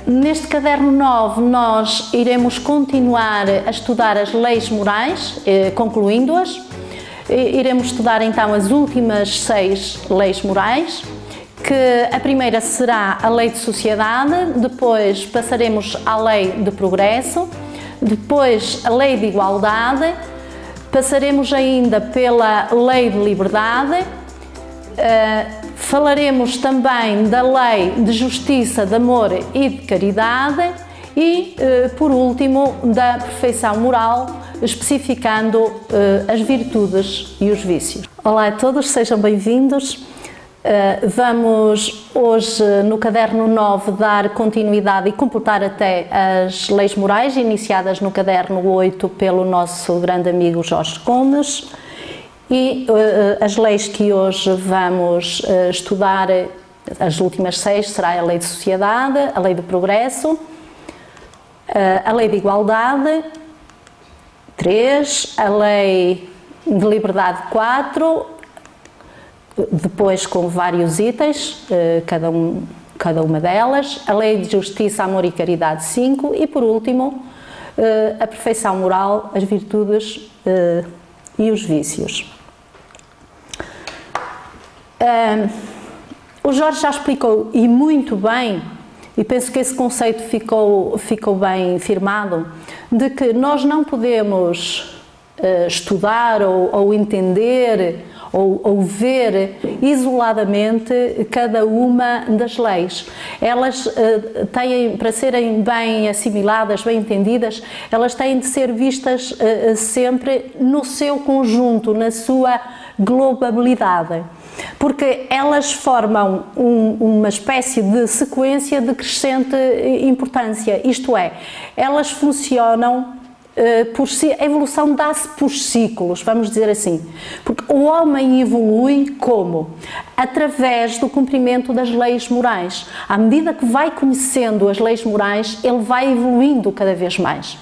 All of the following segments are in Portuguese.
Neste caderno 9 nós iremos continuar a estudar as leis morais, concluindo-as. Iremos estudar então as últimas 6 leis morais, que a primeira será a lei de sociedade, depois passaremos à lei de progresso, depois a lei de igualdade, passaremos ainda pela lei de liberdade, falaremos também da lei de justiça, de amor e de caridade e, por último, da perfeição moral, especificando as virtudes e os vícios. Olá a todos, sejam bem-vindos. Vamos hoje, no caderno 9, dar continuidade e completar até as leis morais iniciadas no caderno 8 pelo nosso grande amigo Jorge Gomes. E as leis que hoje vamos estudar, as últimas 6, será a lei de sociedade, a lei do progresso, a lei de igualdade, 3, a lei de liberdade, 4, depois com vários itens, cada uma delas, a lei de justiça, amor e caridade, 5, e por último, a perfeição moral, as virtudes e os vícios. O Jorge já explicou, e muito bem, e penso que esse conceito ficou bem firmado, de que nós não podemos estudar ou entender ou ver isoladamente cada uma das leis. Elas têm, para serem bem assimiladas, bem entendidas, elas têm de ser vistas sempre no seu conjunto, na sua globabilidade, porque elas formam uma espécie de sequência de crescente importância, isto é, elas funcionam por si, a evolução dá-se por ciclos, vamos dizer assim, porque o homem evolui como? Através do cumprimento das leis morais. À medida que vai conhecendo as leis morais, ele vai evoluindo cada vez mais.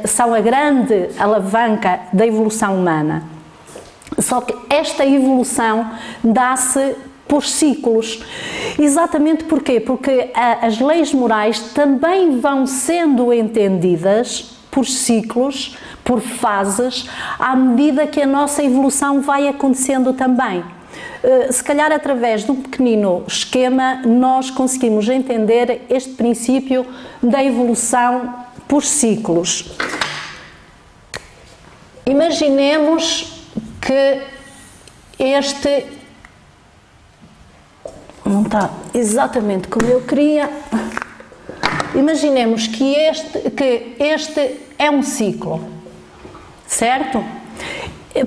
São a grande alavanca da evolução humana. Só que esta evolução dá-se por ciclos. Exatamente porquê? Porque as leis morais também vão sendo entendidas por ciclos, por fases, à medida que a nossa evolução vai acontecendo também. Se calhar através de um pequenino esquema nós conseguimos entender este princípio da evolução por ciclos. Imaginemos que este não está exatamente como eu queria. Imaginemos que este é um ciclo, certo?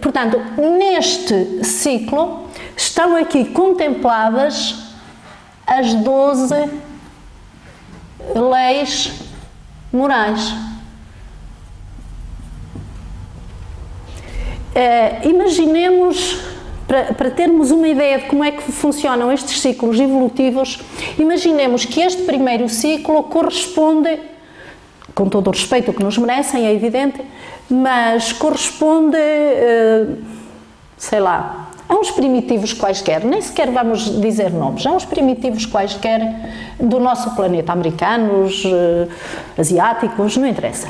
Portanto, neste ciclo estão aqui contempladas as 12 leis morais. Imaginemos, para termos uma ideia de como é que funcionam estes ciclos evolutivos, imaginemos que este primeiro ciclo corresponde, com todo o respeito que nos merecem, é evidente, mas corresponde, sei lá, a uns primitivos quaisquer, nem sequer vamos dizer nomes, a uns primitivos quaisquer do nosso planeta, americanos, asiáticos, não interessa.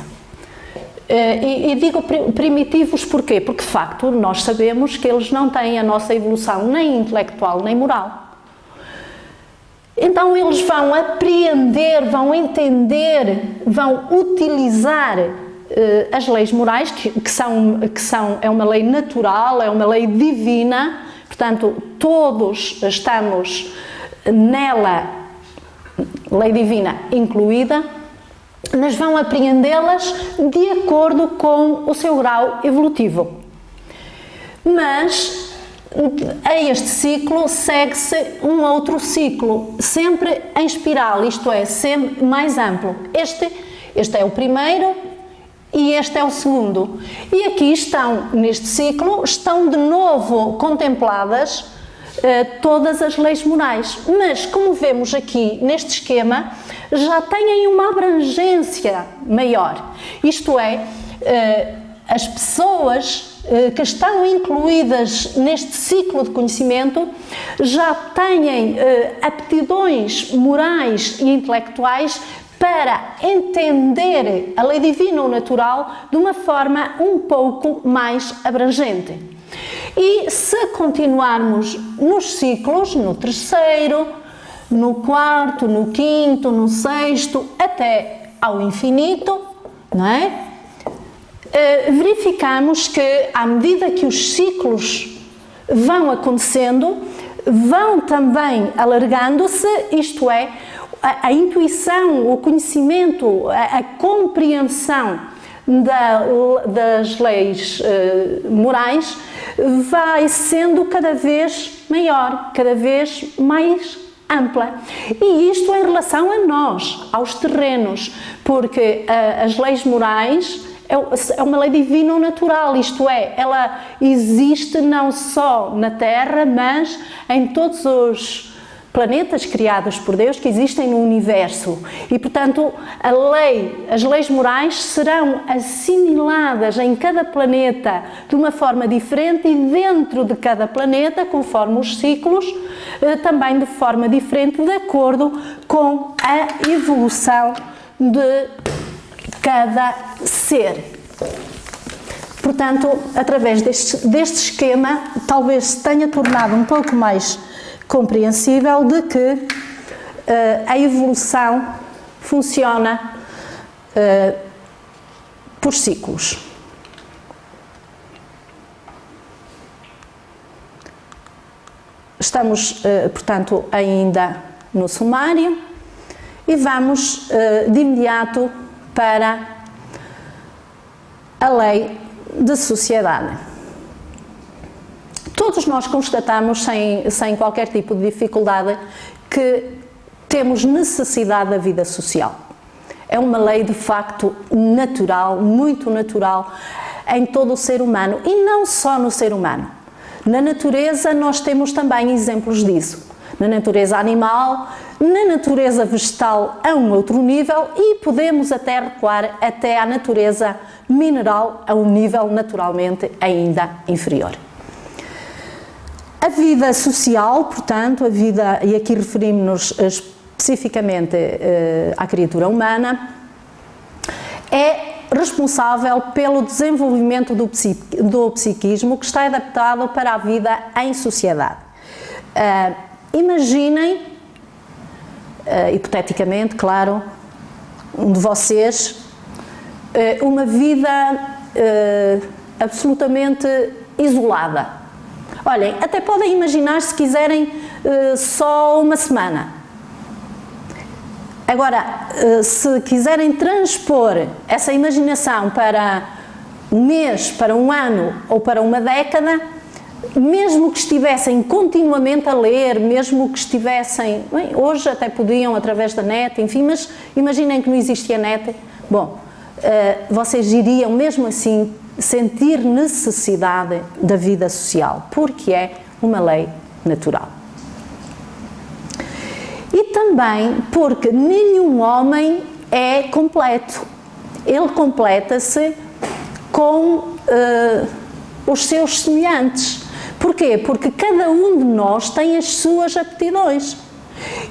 E digo primitivos porquê? Porque, de facto, nós sabemos que eles não têm a nossa evolução nem intelectual nem moral. Então eles vão apreender, vão entender, vão utilizar as leis morais, é uma lei natural, é uma lei divina, portanto todos estamos nela, lei divina incluída, mas vão apreendê-las de acordo com o seu grau evolutivo. Mas a este ciclo segue-se um outro ciclo, sempre em espiral, isto é, sempre mais amplo. Este é o primeiro e este é o segundo. E aqui neste ciclo, estão de novo contempladas todas as leis morais. Mas, como vemos aqui neste esquema, já têm uma abrangência maior. Isto é, as pessoas que estão incluídas neste ciclo de conhecimento já têm aptidões morais e intelectuais para entender a lei divina ou natural de uma forma um pouco mais abrangente. E se continuarmos nos ciclos, no terceiro, no quarto, no quinto, no sexto, até ao infinito, não é? Verificamos que à medida que os ciclos vão acontecendo, vão também alargando-se, isto é, a intuição, o conhecimento, a compreensão das leis morais vai sendo cada vez maior, cada vez mais ampla. E isto em relação a nós, aos terrenos, porque as leis morais é uma lei divina ou natural, isto é, ela existe não só na Terra, mas em todos os planetas criados por Deus que existem no universo. E, portanto, as leis morais serão assimiladas em cada planeta de uma forma diferente e dentro de cada planeta, conforme os ciclos, também de forma diferente, de acordo com a evolução de cada ser. Portanto, através deste esquema, talvez se tenha tornado um pouco mais compreensível de que a evolução funciona por ciclos. Estamos, portanto, ainda no sumário e vamos de imediato para a lei de sociedade. Todos nós constatamos, sem qualquer tipo de dificuldade, que temos necessidade da vida social. É uma lei, de facto, natural, muito natural, em todo o ser humano, e não só no ser humano. Na natureza nós temos também exemplos disso. Na natureza animal, na natureza vegetal a um outro nível, e podemos até recuar até à natureza mineral a um nível naturalmente ainda inferior. A vida social, portanto, a vida, e aqui referimos-nos especificamente à criatura humana, é responsável pelo desenvolvimento do psiquismo que está adaptado para a vida em sociedade. Imaginem, hipoteticamente, claro, um de vocês, uma vida absolutamente isolada. Olhem, até podem imaginar, se quiserem, só uma semana. Agora, se quiserem transpor essa imaginação para um mês, para um ano ou para uma década, mesmo que estivessem continuamente a ler, mesmo que estivessem, bem, hoje até podiam através da net, enfim, mas imaginem que não existia net, bom, vocês iriam mesmo assim sentir necessidade da vida social, porque é uma lei natural. E também porque nenhum homem é completo. Ele completa-se com os seus semelhantes. Porquê? Porque cada um de nós tem as suas aptidões.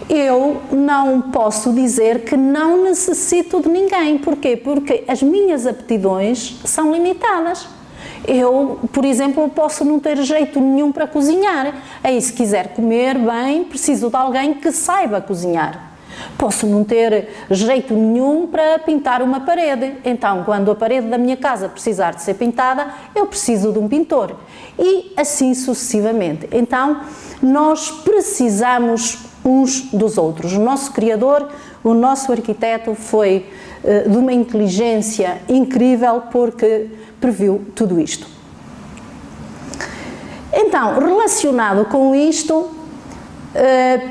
Eu não posso dizer que não necessito de ninguém. Porquê? Porque as minhas aptidões são limitadas. Eu, por exemplo, posso não ter jeito nenhum para cozinhar. Aí, se quiser comer bem, preciso de alguém que saiba cozinhar. Posso não ter jeito nenhum para pintar uma parede. Então, quando a parede da minha casa precisar de ser pintada, eu preciso de um pintor. E assim sucessivamente. Então, nós precisamos uns dos outros. O nosso Criador, o nosso arquiteto foi de uma inteligência incrível porque previu tudo isto. Então, relacionado com isto,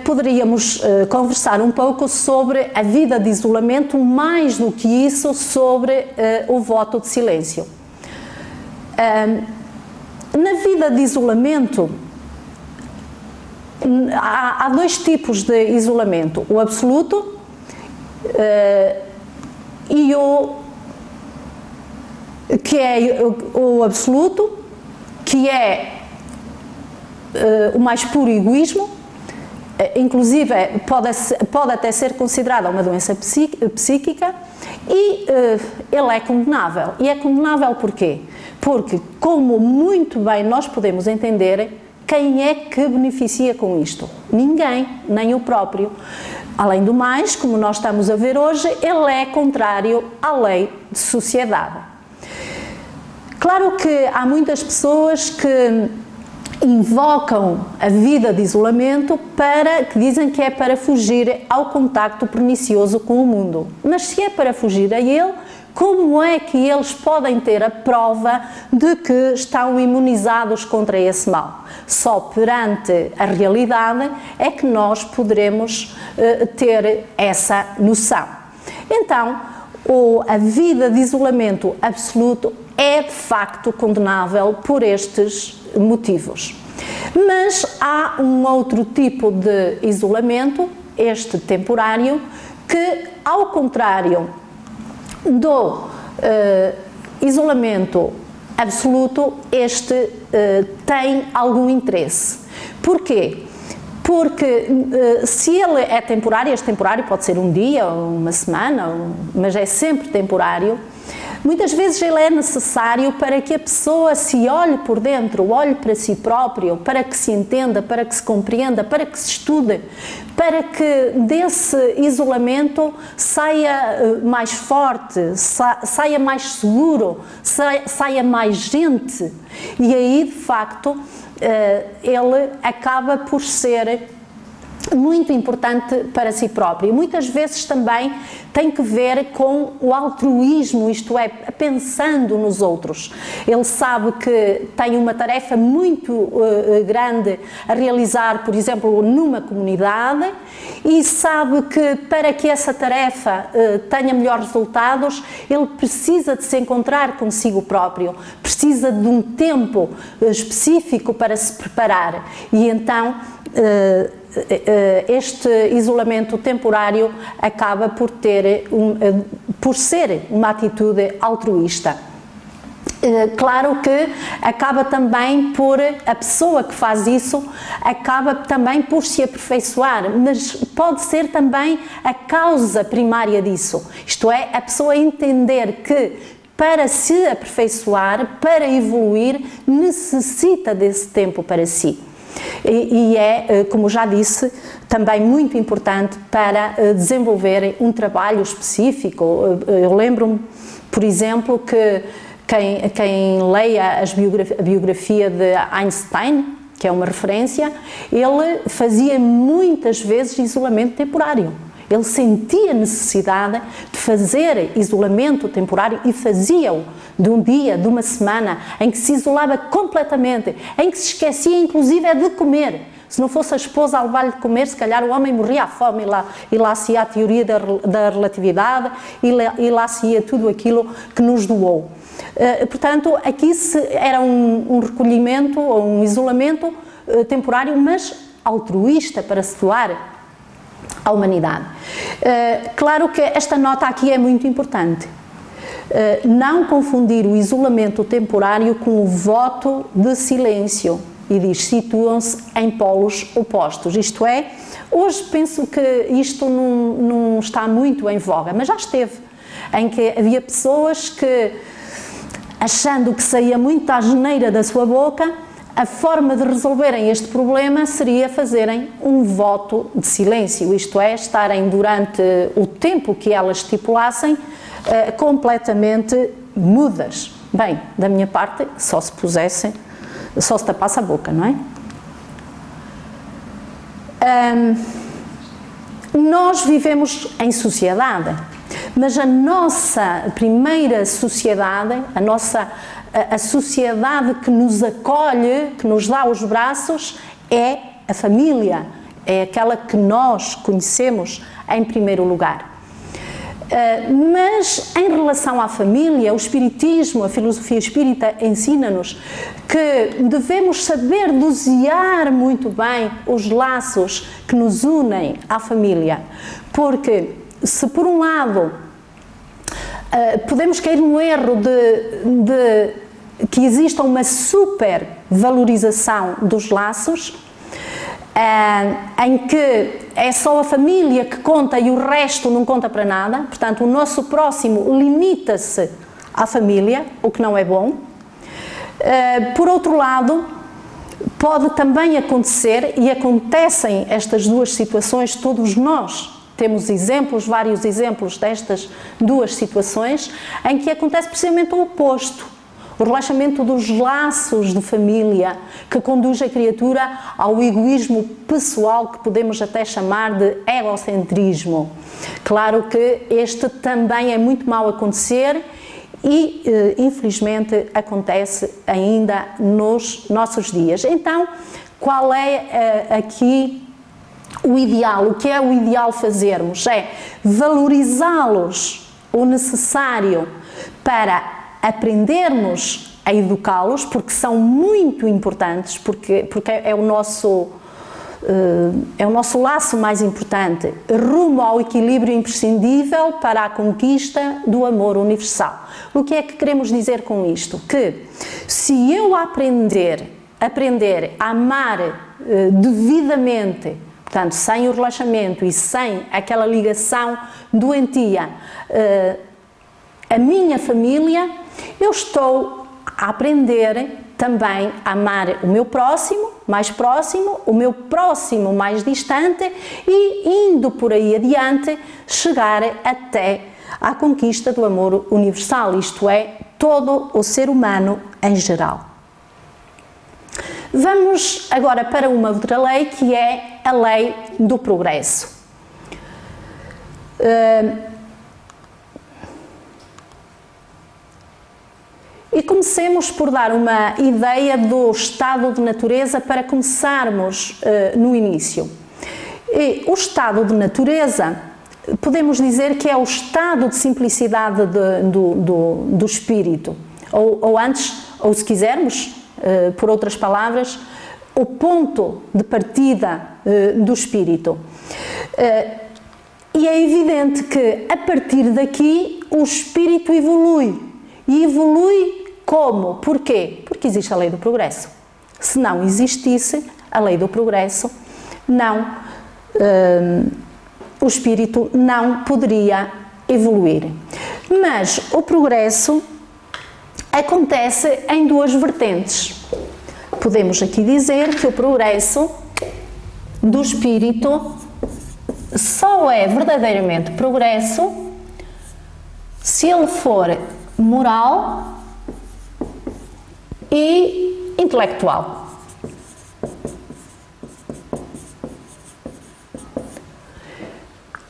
poderíamos conversar um pouco sobre a vida de isolamento, mais do que isso, sobre o voto de silêncio. Na vida de isolamento, há dois tipos de isolamento, o absoluto e o absoluto, que é o mais puro egoísmo. inclusive pode até ser considerada uma doença psíquica, e ele é condenável. E é condenável porquê? Porque, como muito bem nós podemos entender, quem é que beneficia com isto? Ninguém, nem o próprio. Além do mais, como nós estamos a ver hoje, ele é contrário à lei de sociedade. Claro que há muitas pessoas que invocam a vida de isolamento que dizem que é para fugir ao contacto pernicioso com o mundo. Mas se é para fugir a ele, como é que eles podem ter a prova de que estão imunizados contra esse mal? Só perante a realidade é que nós poderemos ter essa noção. Então, a vida de isolamento absoluto é de facto condenável por estes motivos. Mas há um outro tipo de isolamento, este temporário, que, ao contrário do isolamento absoluto, este tem algum interesse. Porquê? Porque se ele é temporário, este temporário pode ser um dia, uma semana, mas é sempre temporário, muitas vezes ele é necessário para que a pessoa se olhe por dentro, olhe para si próprio, para que se entenda, para que se compreenda, para que se estude, para que desse isolamento saia mais forte, saia mais seguro, saia mais gente. E aí, de facto, ele acaba por ser muito importante para si próprio. E muitas vezes também tem que ver com o altruísmo, isto é, pensando nos outros. Ele sabe que tem uma tarefa muito grande a realizar, por exemplo, numa comunidade, e sabe que para que essa tarefa tenha melhores resultados, ele precisa de se encontrar consigo próprio, precisa de um tempo específico para se preparar. E então este isolamento temporário acaba por ser uma atitude altruísta. Claro que acaba também por, a pessoa que faz isso, acaba também por se aperfeiçoar, mas pode ser também a causa primária disso, isto é, a pessoa entender que para se aperfeiçoar, para evoluir, necessita desse tempo para si. E é, como já disse, também muito importante para desenvolver um trabalho específico. Eu lembro-me, por exemplo, que quem leia a biografia de Einstein, que é uma referência, ele fazia muitas vezes isolamento temporário. Ele sentia necessidade de fazer isolamento temporário e fazia-o de um dia, de uma semana, em que se isolava completamente, em que se esquecia inclusive de comer. Se não fosse a esposa a levar-lhe de comer, se calhar o homem morria à fome, e lá se ia a teoria da relatividade, e lá se ia tudo aquilo que nos doou. Portanto, aqui era um recolhimento ou um isolamento temporário, mas altruísta, para se doar à humanidade. Claro que esta nota aqui é muito importante. Não confundir o isolamento temporário com o voto de silêncio, e diz, situam-se em polos opostos. Isto é, hoje penso que isto não está muito em voga, mas já esteve, em que havia pessoas que, achando que saía muito à geneira da sua boca, a forma de resolverem este problema seria fazerem um voto de silêncio, isto é, estarem durante o tempo que elas estipulassem completamente mudas. Bem, da minha parte, só se tapasse a boca, não é? Nós vivemos em sociedade, mas a nossa primeira sociedade, a sociedade que nos acolhe, que nos dá os braços, é a família, é aquela que nós conhecemos em primeiro lugar. Mas em relação à família, o Espiritismo, a filosofia espírita ensina-nos que devemos saber dosear muito bem os laços que nos unem à família, porque se por um lado podemos cair no erro de que exista uma supervalorização dos laços, em que é só a família que conta e o resto não conta para nada, portanto o nosso próximo limita-se à família, o que não é bom. Por outro lado, pode também acontecer, e acontecem estas duas situações, todos nós temos exemplos, vários exemplos destas duas situações, em que acontece precisamente o oposto. O relaxamento dos laços de família, que conduz a criatura ao egoísmo pessoal, que podemos até chamar de egocentrismo. Claro que este também é muito mau acontecer e, infelizmente, acontece ainda nos nossos dias. Então, qual é aqui o ideal? O que é o ideal fazermos? É valorizá-los o necessário para aprendermos a educá-los, porque são muito importantes, porque é o nosso laço mais importante, rumo ao equilíbrio imprescindível para a conquista do amor universal. O que é que queremos dizer com isto? Que se eu aprender a amar devidamente, portanto, sem o relaxamento e sem aquela ligação doentia, a minha família, eu estou a aprender também a amar o meu próximo, o meu próximo mais distante e, indo por aí adiante, chegar até à conquista do amor universal, isto é, todo o ser humano em geral. Vamos agora para uma outra lei, que é a lei do progresso. E comecemos por dar uma ideia do estado de natureza para começarmos no início. E o estado de natureza, podemos dizer que é o estado de simplicidade do espírito, ou antes, ou se quisermos, por outras palavras, o ponto de partida do espírito. E é evidente que, a partir daqui, o espírito evolui. E evolui como? Porquê? Porque existe a lei do progresso. Se não existisse a lei do progresso, o espírito não poderia evoluir. Mas o progresso acontece em duas vertentes. Podemos aqui dizer que o progresso do espírito só é verdadeiramente progresso se ele for moral e intelectual.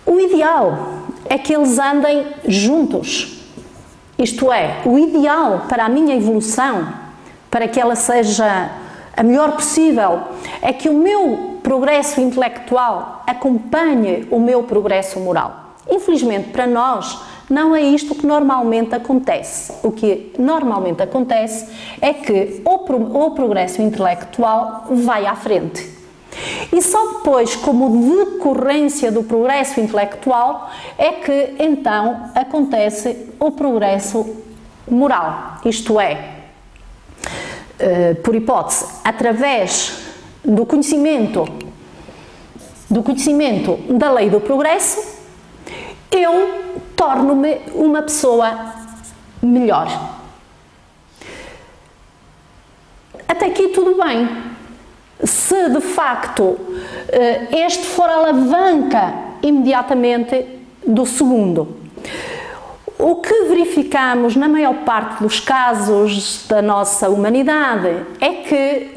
O ideal é que eles andem juntos. Isto é, o ideal para a minha evolução, para que ela seja a melhor possível, é que o meu progresso intelectual acompanhe o meu progresso moral. Infelizmente, para nós, não é isto que normalmente acontece. O que normalmente acontece é que o progresso intelectual vai à frente. E só depois, como decorrência do progresso intelectual, é que então acontece o progresso moral. Isto é, por hipótese, através do conhecimento da lei do progresso, eu torno-me uma pessoa melhor. Até aqui tudo bem. Se de facto este for a alavanca imediatamente do segundo. O que verificamos na maior parte dos casos da nossa humanidade é que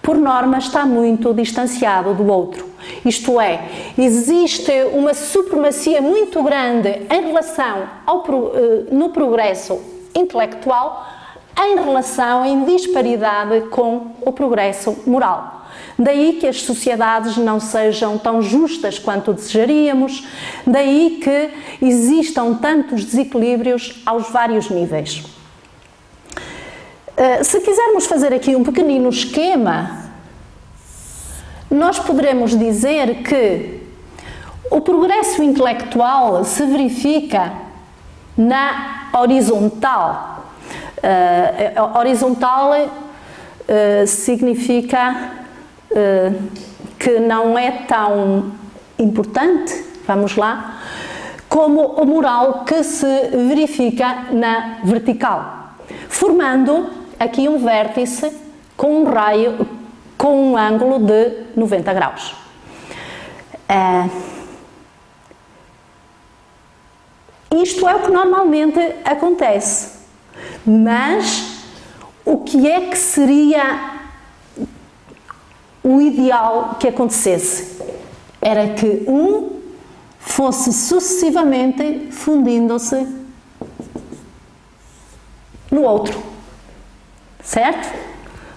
por norma, está muito distanciado do outro. Isto é, existe uma supremacia muito grande em relação no progresso intelectual, em disparidade com o progresso moral. Daí que as sociedades não sejam tão justas quanto desejaríamos, daí que existam tantos desequilíbrios aos vários níveis. Se quisermos fazer aqui um pequenino esquema, nós poderemos dizer que o progresso intelectual se verifica na horizontal. Horizontal significa que não é tão importante, vamos lá, como o mural que se verifica na vertical, formando aqui um vértice com um raio, com um ângulo de 90 graus. Isto é o que normalmente acontece, mas o que é que seria o ideal que acontecesse? Era que um fosse sucessivamente fundindo-se no outro, certo?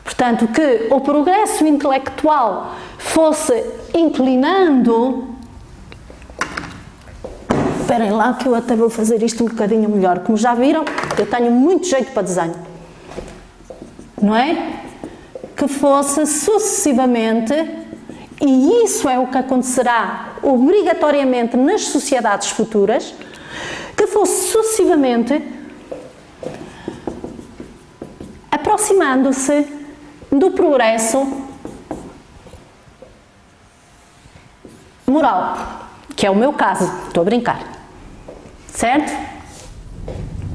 Portanto, que o progresso intelectual fosse inclinando. Esperem lá que eu até vou fazer isto um bocadinho melhor. Como já viram, eu tenho muito jeito para desenho, não é? Que fosse sucessivamente, e isso é o que acontecerá obrigatoriamente nas sociedades futuras, que fosse sucessivamente aproximando-se do progresso moral, que é o meu caso, estou a brincar, certo?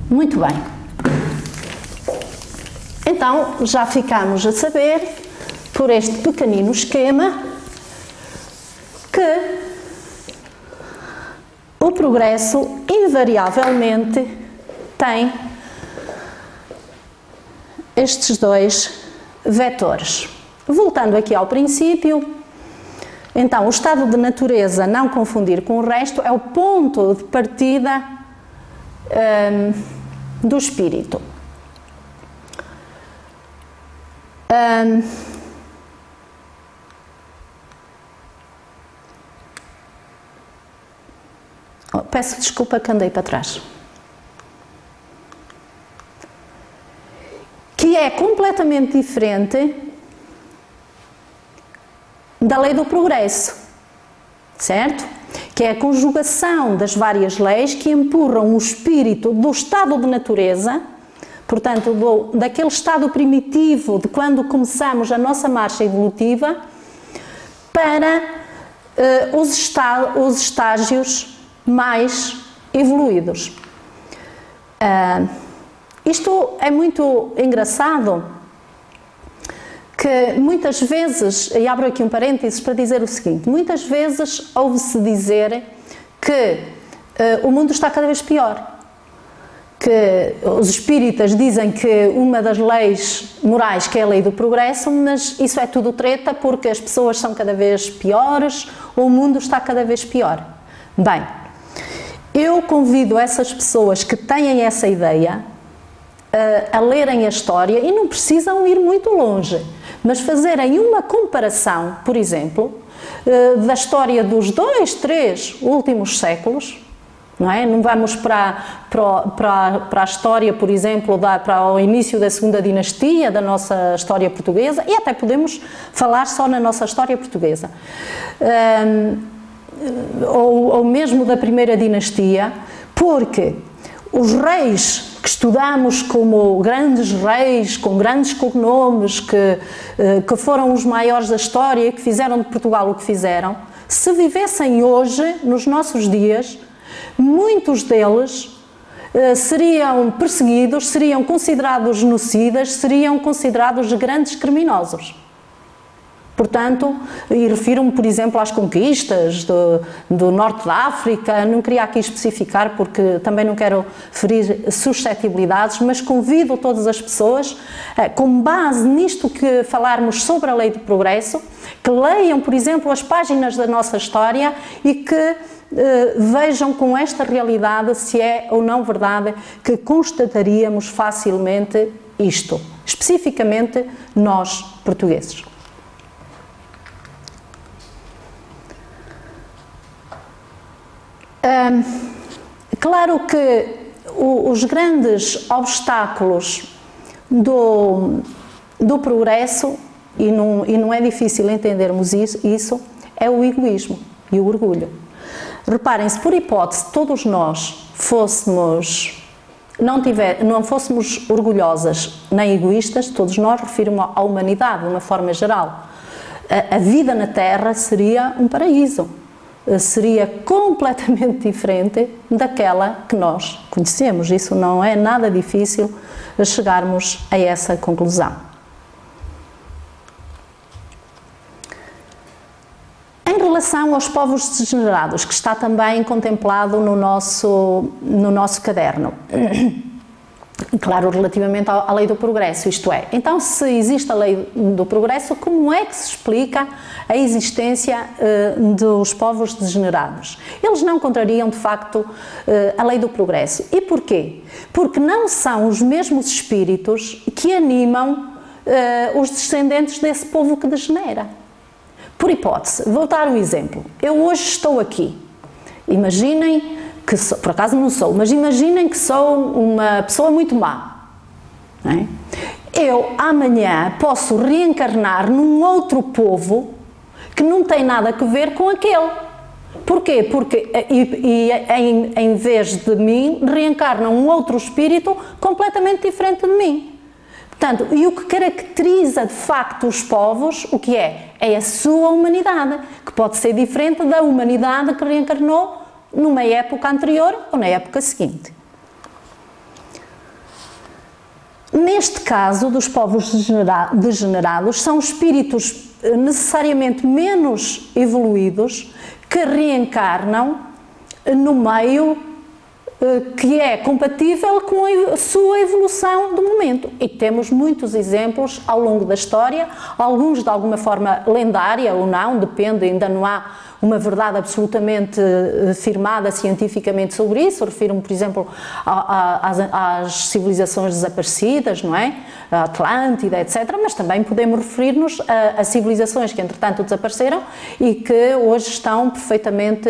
Muito bem. Então, já ficamos a saber, por este pequenino esquema, que o progresso invariavelmente tem estes dois vetores. Voltando aqui ao princípio, então o estado de natureza, não confundir com o resto, é o ponto de partida do espírito. Peço desculpa que andei para trás. Que é completamente diferente da lei do progresso, certo? Que é a conjugação das várias leis que empurram o espírito do estado de natureza, portanto, daquele estado primitivo de quando começamos a nossa marcha evolutiva, para os estágios mais evoluídos. Isto é muito engraçado, que muitas vezes, e abro aqui um parênteses para dizer o seguinte, muitas vezes ouve-se dizer que o mundo está cada vez pior, que os espíritas dizem que uma das leis morais que é a lei do progresso, mas isso é tudo treta porque as pessoas são cada vez piores, ou o mundo está cada vez pior. Bem, eu convido essas pessoas que têm essa ideia a lerem a história e não precisam ir muito longe, mas fazerem uma comparação, por exemplo, da história dos 2, 3 últimos séculos, não é? Não vamos para a história, por exemplo, para o início da segunda dinastia da nossa história portuguesa, e até podemos falar só na nossa história portuguesa, ou mesmo da primeira dinastia, porque os reis que estudamos como grandes reis, com grandes cognomes, que foram os maiores da história e que fizeram de Portugal o que fizeram, se vivessem hoje, nos nossos dias, muitos deles seriam perseguidos, seriam considerados genocidas, seriam considerados grandes criminosos. Portanto, e refiro-me, por exemplo, às conquistas do norte da África, não queria aqui especificar porque também não quero ferir suscetibilidades, mas convido todas as pessoas, com base nisto que falarmos sobre a lei do progresso, que leiam, por exemplo, as páginas da nossa história e que vejam com esta realidade se é ou não verdade que constataríamos facilmente isto, especificamente nós, portugueses. Claro que os grandes obstáculos do progresso, e não é difícil entendermos isso, é o egoísmo e o orgulho. Reparem, se por hipótese todos nós não fôssemos orgulhosas nem egoístas, todos nós, refiro-me à humanidade de uma forma geral, a vida na Terra seria um paraíso, seria completamente diferente daquela que nós conhecemos. Isso não é nada difícil chegarmos a essa conclusão. Em relação aos povos degenerados, que está também contemplado no nosso caderno, claro, relativamente à lei do progresso, isto é, então se existe a lei do progresso, como é que se explica a existência dos povos degenerados? Eles não contrariam, de facto, a lei do progresso. E porquê? Porque não são os mesmos espíritos que animam os descendentes desse povo que degenera. Por hipótese, vou dar um exemplo. Eu hoje estou aqui. Imaginem que sou, por acaso não sou, mas imaginem que sou uma pessoa muito má. Não é? Eu amanhã posso reencarnar num outro povo que não tem nada a ver com aquele. Porquê? Porque em vez de mim reencarna um outro espírito completamente diferente de mim. Portanto, e o que caracteriza de facto os povos, o que é? É a sua humanidade, que pode ser diferente da humanidade que reencarnou numa época anterior ou na época seguinte. Neste caso dos povos degenerados, são espíritos necessariamente menos evoluídos que reencarnam no meio que é compatível com a sua evolução do momento. E temos muitos exemplos ao longo da história, alguns de alguma forma lendária ou não, depende, ainda não há uma verdade absolutamente firmada cientificamente sobre isso. Refiro-me, por exemplo, às civilizações desaparecidas, não é? A Atlântida, etc. Mas também podemos referir-nos a civilizações que, entretanto, desapareceram e que hoje são perfeitamente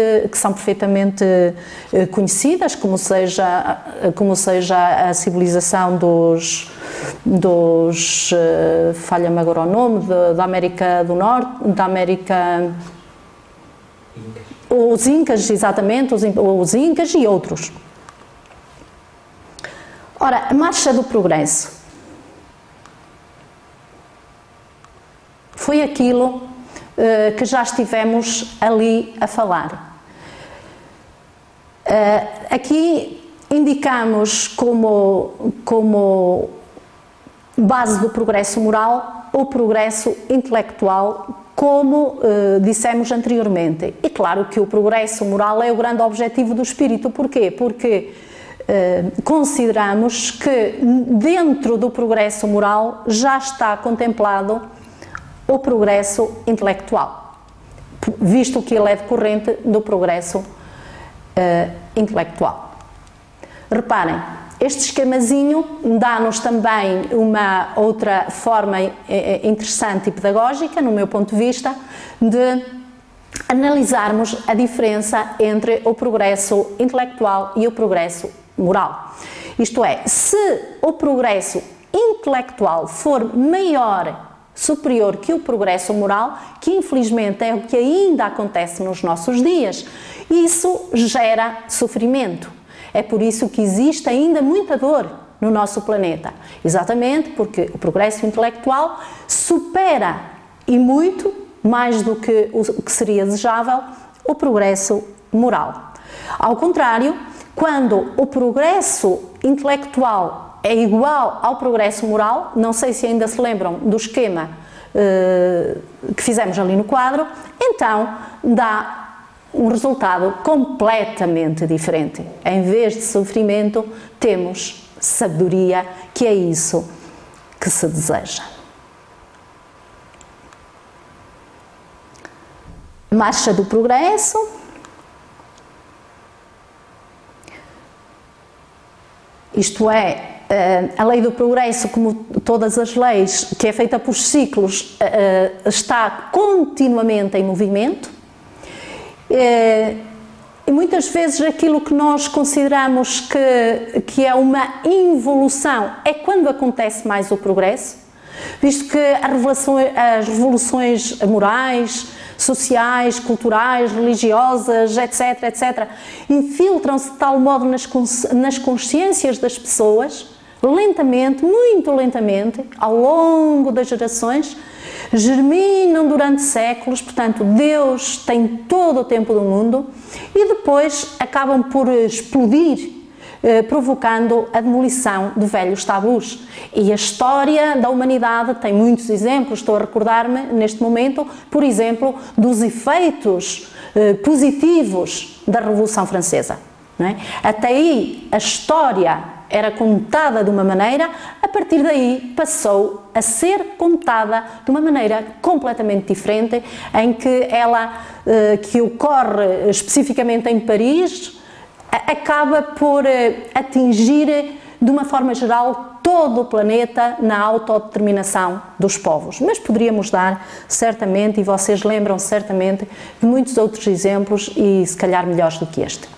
conhecidas, como seja a civilização falha-me agora o nome, da América do Norte, da América... Os Incas, exatamente, os Incas e outros. Ora, a marcha do progresso foi aquilo que já estivemos ali a falar. Aqui indicamos como base do progresso moral o progresso intelectual, como dissemos anteriormente. E claro que o progresso moral é o grande objetivo do espírito. Porquê? Porque consideramos que dentro do progresso moral já está contemplado o progresso intelectual, visto que ele é decorrente do progresso intelectual. Reparem, este esquemazinho dá-nos também uma outra forma interessante e pedagógica, no meu ponto de vista, de analisarmos a diferença entre o progresso intelectual e o progresso moral. Isto é, se o progresso intelectual for maior, superior que o progresso moral, que infelizmente é o que ainda acontece nos nossos dias, isso gera sofrimento. É por isso que existe ainda muita dor no nosso planeta. Exatamente porque o progresso intelectual supera, e muito, mais do que o que seria desejável, o progresso moral. Ao contrário, quando o progresso intelectual é igual ao progresso moral, não sei se ainda se lembram do esquema que fizemos ali no quadro, então dá um resultado completamente diferente. Em vez de sofrimento, temos sabedoria, que é isso que se deseja. Marcha do progresso. Isto é, a lei do progresso, como todas as leis, que é feita por ciclos, está continuamente em movimento. E muitas vezes aquilo que nós consideramos que é uma involução é quando acontece mais o progresso, visto que as revoluções morais, sociais, culturais, religiosas, etc., etc., infiltram-se de tal modo nas consciências das pessoas, lentamente, muito lentamente, ao longo das gerações, germinam durante séculos, portanto Deus tem todo o tempo do mundo e depois acabam por explodir, provocando a demolição de velhos tabus. E a história da humanidade tem muitos exemplos. Estou a recordar-me neste momento, por exemplo, dos efeitos positivos da Revolução Francesa. Não é? Até aí a história era contada de uma maneira, a partir daí passou a ser contada de uma maneira completamente diferente, em que que ocorre especificamente em Paris, acaba por atingir de uma forma geral todo o planeta na autodeterminação dos povos. Mas poderíamos dar certamente, e vocês lembram certamente, de muitos outros exemplos e se calhar melhores do que este.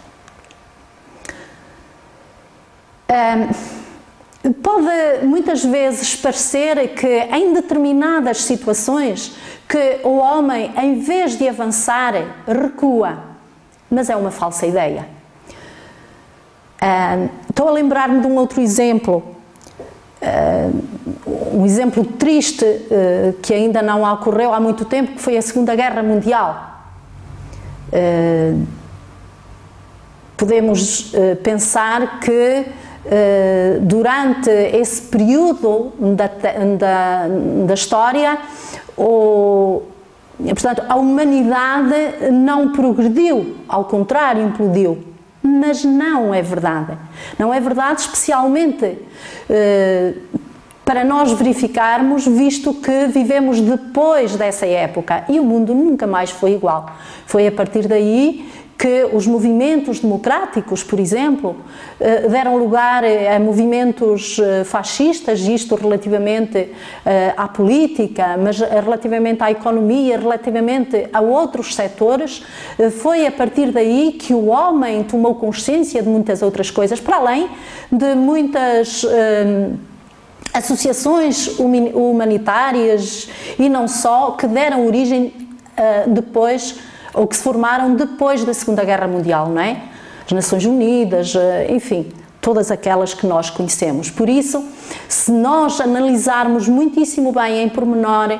Pode muitas vezes parecer que em determinadas situações que o homem, em vez de avançar, recua, mas é uma falsa ideia. Estou a lembrar-me de um outro exemplo, um exemplo triste que ainda não ocorreu há muito tempo, que foi a Segunda Guerra Mundial. Podemos pensar que durante esse período da história, portanto, a humanidade não progrediu, ao contrário, implodiu. Mas não é verdade. Não é verdade, especialmente para nós verificarmos, visto que vivemos depois dessa época e o mundo nunca mais foi igual. Foi a partir daí que os movimentos democráticos, por exemplo, deram lugar a movimentos fascistas, isto relativamente à política, mas relativamente à economia, relativamente a outros setores. Foi a partir daí que o homem tomou consciência de muitas outras coisas, para além de muitas associações humanitárias e não só, que deram origem depois, ou que se formaram depois da Segunda Guerra Mundial, não é? As Nações Unidas, enfim, todas aquelas que nós conhecemos. Por isso, se nós analisarmos muitíssimo bem em pormenor,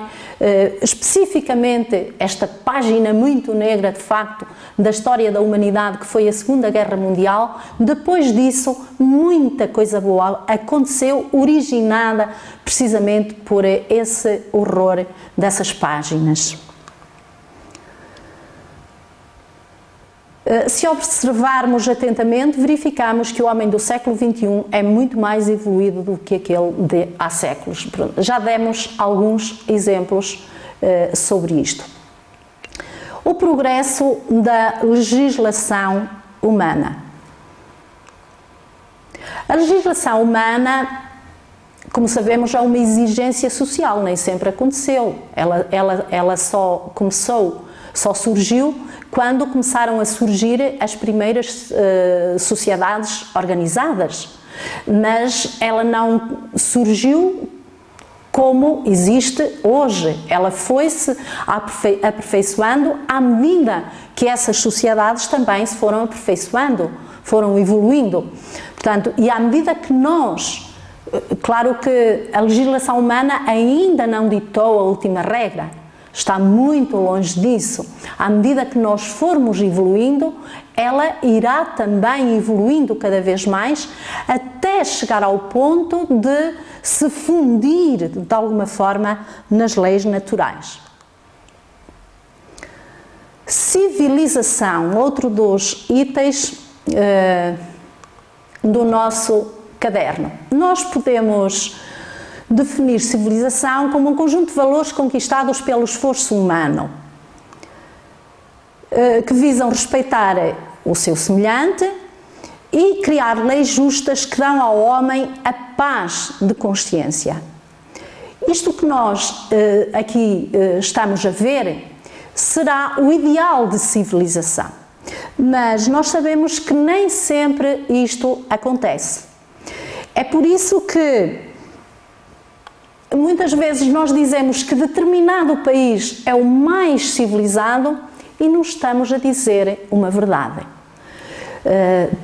especificamente esta página muito negra, de facto, da história da humanidade, que foi a Segunda Guerra Mundial, depois disso, muita coisa boa aconteceu, originada precisamente por esse horror dessas páginas. Se observarmos atentamente, verificamos que o homem do século XXI é muito mais evoluído do que aquele de há séculos. Já demos alguns exemplos sobre isto. O progresso da legislação humana. A legislação humana, como sabemos, é uma exigência social, nem sempre aconteceu. Ela só surgiu quando começaram a surgir as primeiras sociedades organizadas, mas ela não surgiu como existe hoje. Ela foi-se aperfeiçoando à medida que essas sociedades também se foram aperfeiçoando, foram evoluindo. Portanto, e à medida que nós, claro que a legislação humana ainda não ditou a última regra, está muito longe disso. À medida que nós formos evoluindo, ela irá também evoluindo cada vez mais, até chegar ao ponto de se fundir, de alguma forma, nas leis naturais. Civilização, outro dos itens do nosso caderno. Nós podemos definir civilização como um conjunto de valores conquistados pelo esforço humano, que visam respeitar o seu semelhante e criar leis justas que dão ao homem a paz de consciência. Isto que nós aqui estamos a ver será o ideal de civilização, mas nós sabemos que nem sempre isto acontece. É por isso que muitas vezes nós dizemos que determinado país é o mais civilizado e não estamos a dizer uma verdade.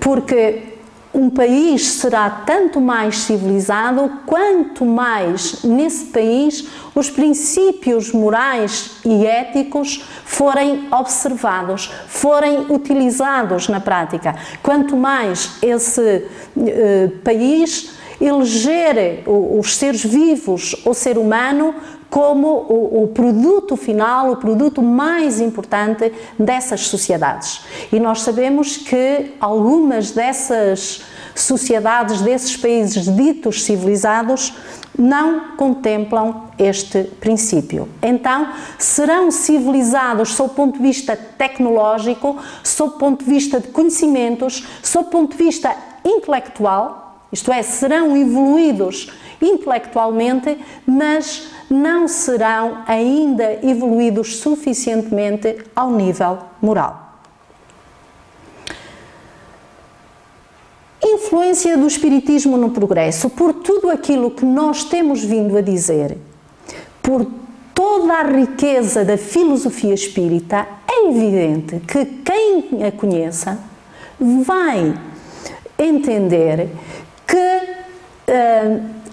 Porque um país será tanto mais civilizado quanto mais nesse país os princípios morais e éticos forem observados, forem utilizados na prática. Quanto mais esse país eleger os seres vivos, o ser humano, como o produto final, o produto mais importante dessas sociedades. E nós sabemos que algumas dessas sociedades, desses países ditos civilizados, não contemplam este princípio. Então, serão civilizados sob o ponto de vista tecnológico, sob o ponto de vista de conhecimentos, sob o ponto de vista intelectual, isto é, serão evoluídos intelectualmente, mas não serão ainda evoluídos suficientemente ao nível moral. Influência do espiritismo no progresso. Por tudo aquilo que nós temos vindo a dizer, por toda a riqueza da filosofia espírita, é evidente que quem a conheça vai entender que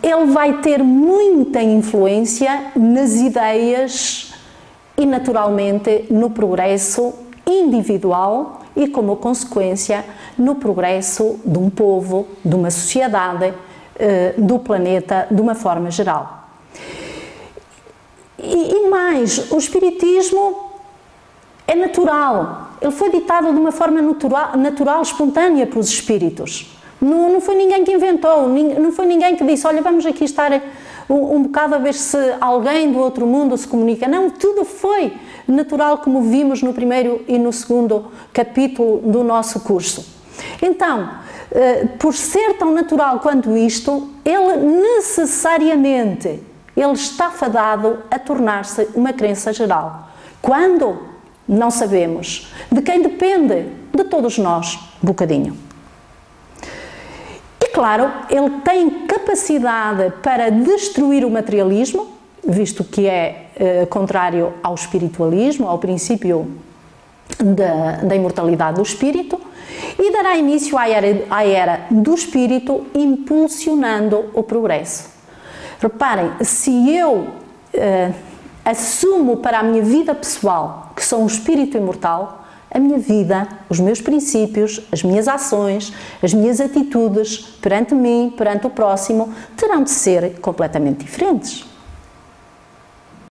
ele vai ter muita influência nas ideias e, naturalmente, no progresso individual e, como consequência, no progresso de um povo, de uma sociedade, do planeta, de uma forma geral. E mais, o espiritismo é natural. Ele foi ditado de uma forma natural, espontânea pelos espíritos. Não foi ninguém que inventou, não foi ninguém que disse, olha, vamos aqui estar um bocado a ver se alguém do outro mundo se comunica. Não, tudo foi natural, como vimos no primeiro e no segundo capítulo do nosso curso. Então, por ser tão natural quanto isto, ele necessariamente está fadado a tornar-se uma crença geral. Quando? Não sabemos. De quem depende? De todos nós, um bocadinho. Claro, ele tem capacidade para destruir o materialismo, visto que é contrário ao espiritualismo, ao princípio da imortalidade do espírito, e dará início à era do espírito, impulsionando o progresso. Reparem, se eu assumo para a minha vida pessoal que sou um espírito imortal, a minha vida, os meus princípios, as minhas ações, as minhas atitudes perante mim, perante o próximo, terão de ser completamente diferentes.